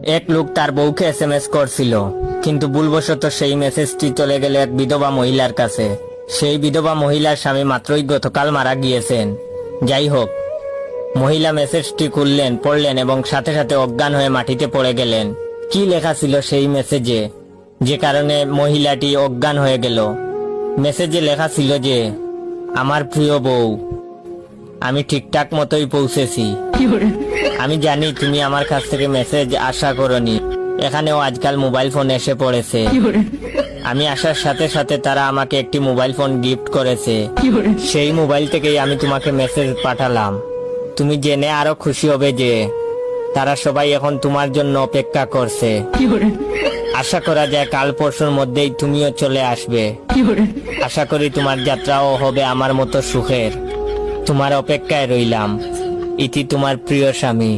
এক লোক তার বউকে এসএমএস করছিল, কিন্তু ভুলবশত সেই মেসেজটি চলে গেল এক বিধবা মহিলার কাছে। সেই বিধবা মহিলার স্বামী মাত্রই গতকাল মারা গিয়েছেন। যাই হোক, মহিলা মেসেজটি খুললেন, পড়লেন এবং সাথে সাথে অজ্ঞান হয়ে মাটিতে পড়ে গেলেন। কি লেখা ছিল সেই মেসেজে, যে কারণে মহিলাটি অজ্ঞান হয়ে গেল? মেসেজে লেখা ছিল যে, আমার প্রিয় বউ, আমি ঠিকঠাক মতোই পৌঁছেছি। আমি জানি তুমি আমার কাছ থেকে মেসেজ আশা করনি। এখানেও আজকাল মোবাইল ফোন এসে পড়েছে। আমি আসার সাথে সাথে তারা আমাকে একটি মোবাইল ফোন গিফট করেছে। সেই মোবাইল থেকেই আমি তোমাকে মেসেজ পাঠালাম। তুমি জেনে আরো খুশি হবে যে তারা সবাই এখন তোমার জন্য অপেক্ষা করছে। আশা করা যায় কাল পরশুর মধ্যেই তুমিও চলে আসবে। আশা করি তোমার যাত্রাও হবে আমার মতো সুখের। তোমার অপেক্ষায় রইলাম। ইতি তোমার প্রিয় স্বামী।